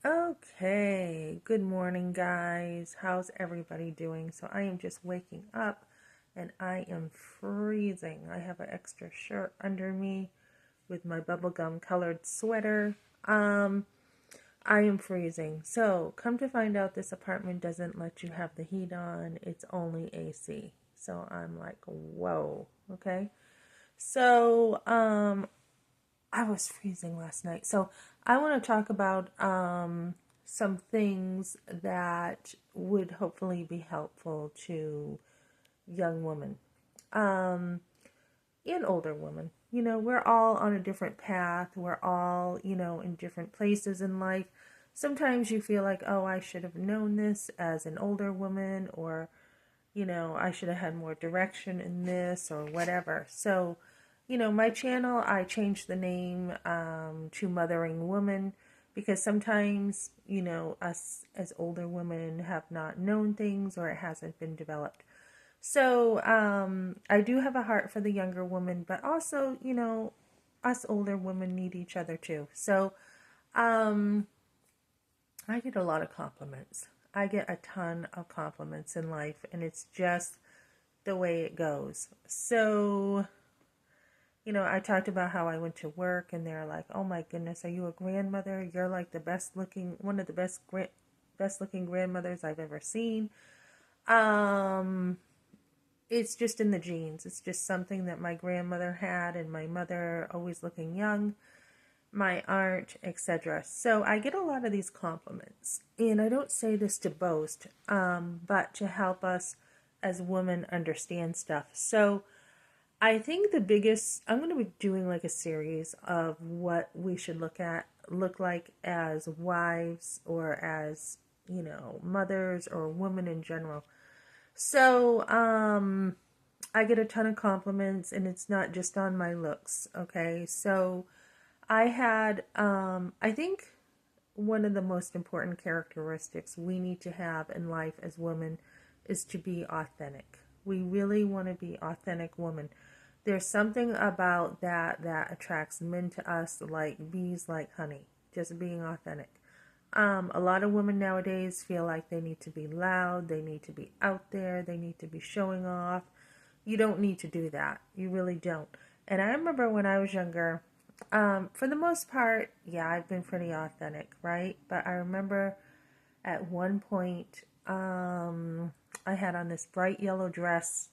Okay, good morning, guys. How's everybody doing? So, I am just waking up and I am freezing. I have an extra shirt under me with my bubblegum colored sweater. Um, I am freezing. So, come to find out, this apartment doesn't let you have the heat on, it's only AC. So, I'm like, whoa, okay. So, I was freezing last night. So I want to talk about some things that would hopefully be helpful to young women um, and older women. You know, we're all on a different path. We're all, in different places in life. Sometimes you feel like, oh, I should have known this as an older woman, or, I should have had more direction in this or whatever. So, my channel, I changed the name to Mothering Woman because sometimes, us as older women have not known things or it hasn't been developed. So, I do have a heart for the younger woman, but also, us older women need each other too. So, um, I get a lot of compliments. I get a ton of compliments in life, and it's just the way it goes. So, I talked about how I went to work and they're like, "Oh my goodness, are you a grandmother? You're like the best looking, one of the best looking grandmothers I've ever seen." Um, it's just in the genes. It's just something that my grandmother had and my mother always looking young, my aunt, etc. So I get a lot of these compliments. And I don't say this to boast, but to help us as women understand stuff. So I think the biggest, I'm going to be doing like a series of what we should look like as wives or as, mothers or women in general. So, I get a ton of compliments and it's not just on my looks, okay? So, I think one of the most important characteristics we need to have in life as women is to be authentic. We really want to be authentic women. There's something about that attracts men to us like bees like honey, just being authentic. A lot of women nowadays feel like they need to be loud, they need to be out there, they need to be showing off. You don't need to do that. You really don't. And I remember when I was younger, for the most part, yeah, I've been pretty authentic, right? But I remember at one point, I had on this bright yellow dress.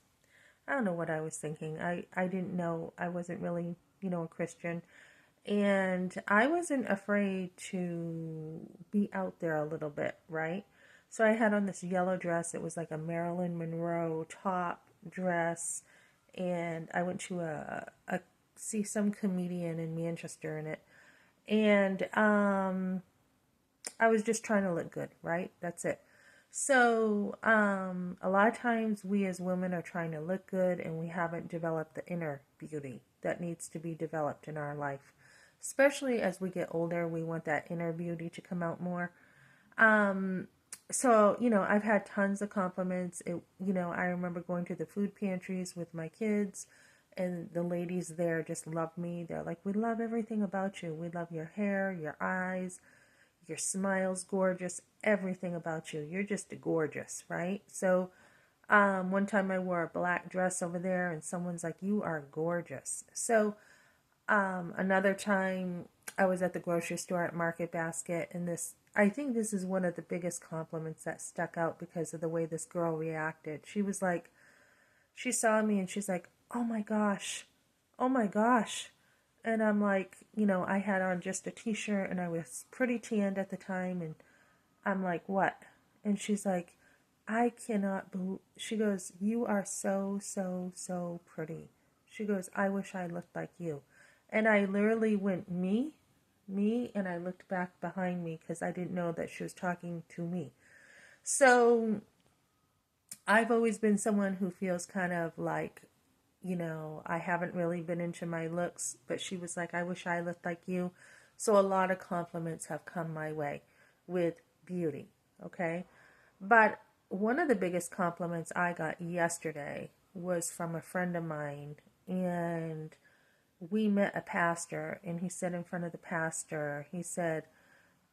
I don't know what I was thinking. I didn't know. I wasn't really, a Christian. And I wasn't afraid to be out there a little bit, right? So I had on this yellow dress. It was like a Marilyn Monroe top dress. And I went to see some comedian in Manchester in it. And I was just trying to look good, right? That's it. So, a lot of times we as women are trying to look good and we haven't developed the inner beauty that needs to be developed in our life. Especially as we get older, we want that inner beauty to come out more. Um, so, I've had tons of compliments. I remember going to the food pantries with my kids and the ladies there just loved me. They're like, "We love everything about you. We love your hair, your eyes, your smile's gorgeous, everything about you. You're just gorgeous," right? So, one time I wore a black dress over there, and someone's like, "You are gorgeous." So, another time I was at the grocery store at Market Basket, and I think this is one of the biggest compliments that stuck out because of the way this girl reacted. She was like, she saw me and she's like, "Oh my gosh, oh my gosh." And I'm like, I had on just a t-shirt and I was pretty tanned at the time. And I'm like, "What?" And she's like, "I cannot believe," she goes, "You are so, so, so pretty." She goes, "I wish I looked like you." And I literally went, me, and I looked back behind me because I didn't know that she was talking to me. So I've always been someone who feels kind of like, I haven't really been into my looks, but she was like, "I wish I looked like you." So a lot of compliments have come my way with beauty, okay? But one of the biggest compliments I got yesterday was from a friend of mine, and we met a pastor, and he said in front of the pastor, he said,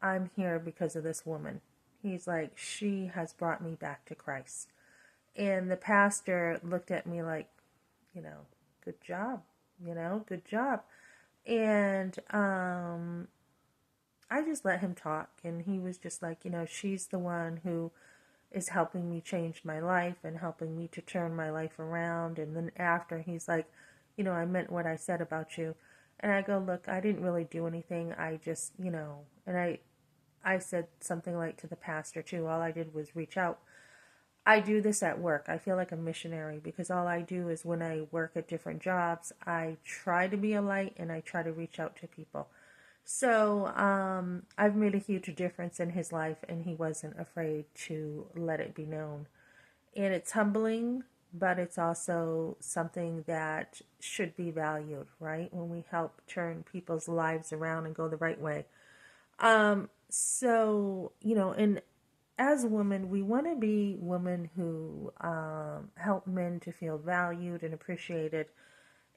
I'm here because of this woman. He's like, she has brought me back to Christ. And the pastor looked at me like, good job, good job. And I just let him talk. And he was just like, she's the one who is helping me change my life and helping me to turn my life around. And then after, he's like, I meant what I said about you. And I go, look, I didn't really do anything. I just, and I said something like to the pastor too. All I did was reach out. I do this at work. I feel like a missionary because all I do is when I work at different jobs, I try to be a light and I try to reach out to people. So I've made a huge difference in his life, and he wasn't afraid to let it be known. And it's humbling, but it's also something that should be valued, right? When we help turn people's lives around and go the right way. So, and as women, we want to be women who help men to feel valued and appreciated.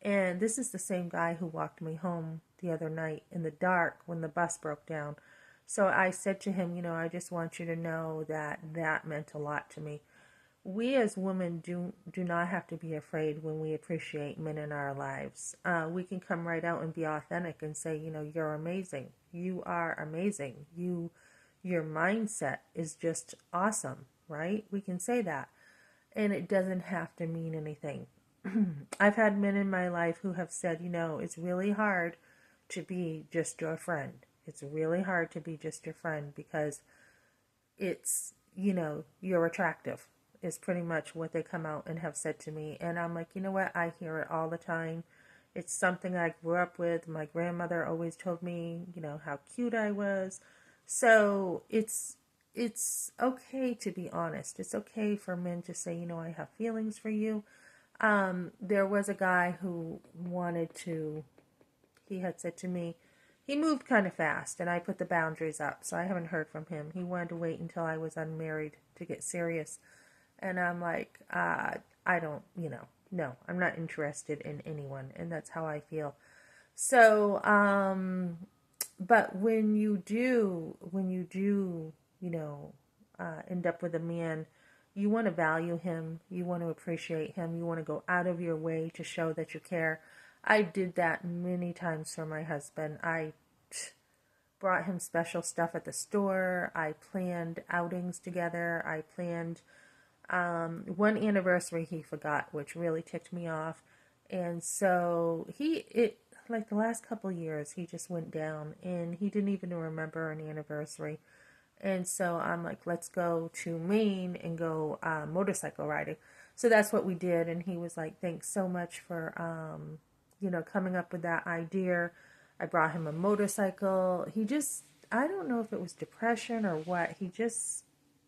And this is the same guy who walked me home the other night in the dark when the bus broke down. So I said to him, I just want you to know that that meant a lot to me. We as women do not have to be afraid when we appreciate men in our lives. We can come right out and be authentic and say, you're amazing. You are amazing. Your mindset is just awesome, right? We can say that. And it doesn't have to mean anything. I've had men in my life who have said, it's really hard to be just your friend. It's really hard to be just your friend because it's, you're attractive is pretty much what they come out and have said to me. And I'm like, you know what? I hear it all the time. It's something I grew up with. My grandmother always told me, how cute I was. So it's okay to be honest. It's okay for men to say, I have feelings for you. There was a guy who he had said to me, he moved kind of fast and I put the boundaries up. So I haven't heard from him. He wanted to wait until I was unmarried to get serious. And I'm like, I don't, no, I'm not interested in anyone. And that's how I feel. So, but when you do, end up with a man, you want to value him, you want to appreciate him, you want to go out of your way to show that you care. I did that many times for my husband. I brought him special stuff at the store. I planned outings together. I planned one anniversary he forgot, which really ticked me off. And so like the last couple years, he just went down and he didn't even remember an anniversary. And so I'm like, let's go to Maine and go motorcycle riding. So that's what we did. And he was like, thanks so much for, coming up with that idea. I brought him a motorcycle. I don't know if it was depression or what. He just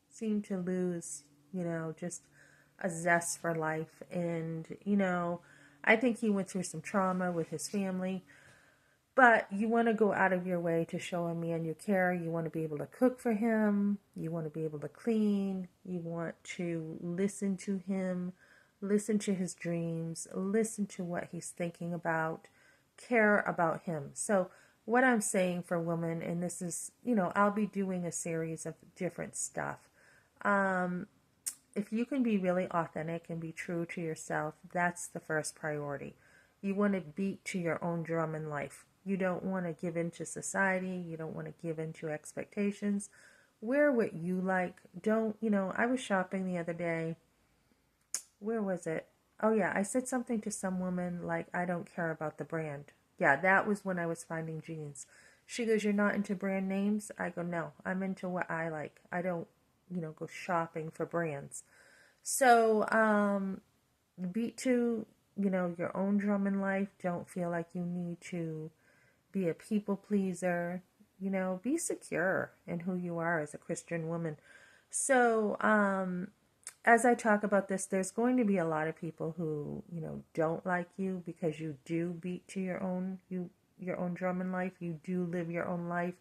seemed to lose, just a zest for life. And, I think he went through some trauma with his family. But you want to go out of your way to show a man you care. You want to be able to cook for him. You want to be able to clean. You want to listen to him, listen to his dreams, listen to what he's thinking about, care about him. So what I'm saying for women, and this is, I'll be doing a series of different stuff. If you can be really authentic and be true to yourself, that's the first priority. You want to beat to your own drum in life. You don't want to give in to society. You don't want to give in to expectations. Wear what you like. I was shopping the other day. Where was it? Oh yeah, I said something to some woman like, I don't care about the brand. Yeah, that was when I was finding jeans. She goes, you're not into brand names? I go, no, I'm into what I like. I don't, go shopping for brands. So, beat to, your own drum in life. Don't feel like you need to be a people pleaser. Be secure in who you are as a Christian woman. So, as I talk about this, there's going to be a lot of people who, don't like you because you do beat to your own drum in life. You do live your own life.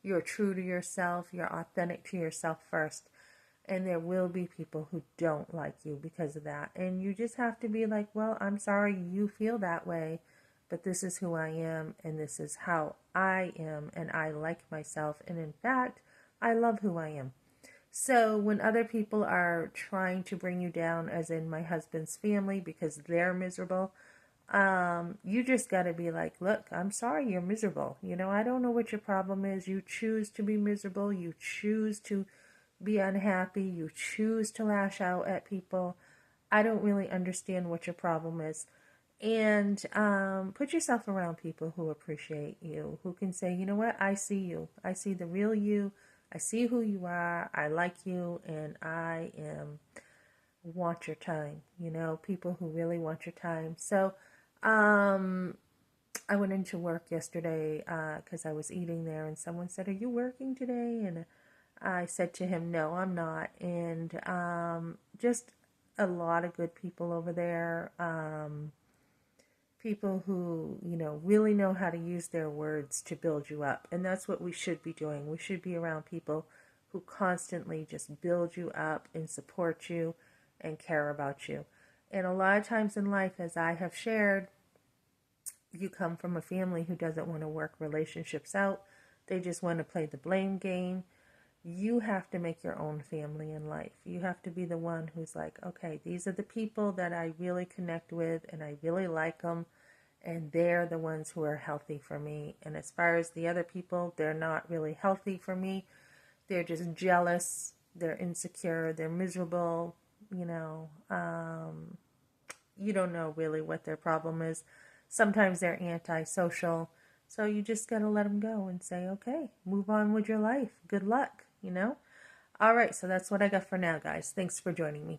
You're true to yourself. You're authentic to yourself first. And there will be people who don't like you because of that. And you just have to be like, well, I'm sorry you feel that way. but this is who I am, and this is how I am, and I like myself, and in fact, I love who I am. So when other people are trying to bring you down, as in my husband's family, because they're miserable, you just got to be like, look, I'm sorry you're miserable. I don't know what your problem is. You choose to be miserable. You choose to be unhappy. You choose to lash out at people. I don't really understand what your problem is. And put yourself around people who appreciate you, who can say, you know what, I see you. I see the real you. I see who you are. I like you, and I want your time. People who really want your time. So I went into work yesterday because I was eating there, and someone said, are you working today? And I said to him, no, I'm not. And just a lot of good people over there. People who, really know how to use their words to build you up. And that's what we should be doing. We should be around people who constantly just build you up and support you and care about you. And a lot of times in life, as I have shared, you come from a family who doesn't want to work relationships out. They just want to play the blame game. You have to make your own family in life. You have to be the one who's like, okay, these are the people that I really connect with and I really like them, and they're the ones who are healthy for me. And as far as the other people, they're not really healthy for me. They're just jealous, they're insecure, they're miserable, you don't know really what their problem is. Sometimes they're antisocial. So you just got to let them go and say, okay, move on with your life. Good luck. All right, so that's what I got for now, guys. Thanks for joining me.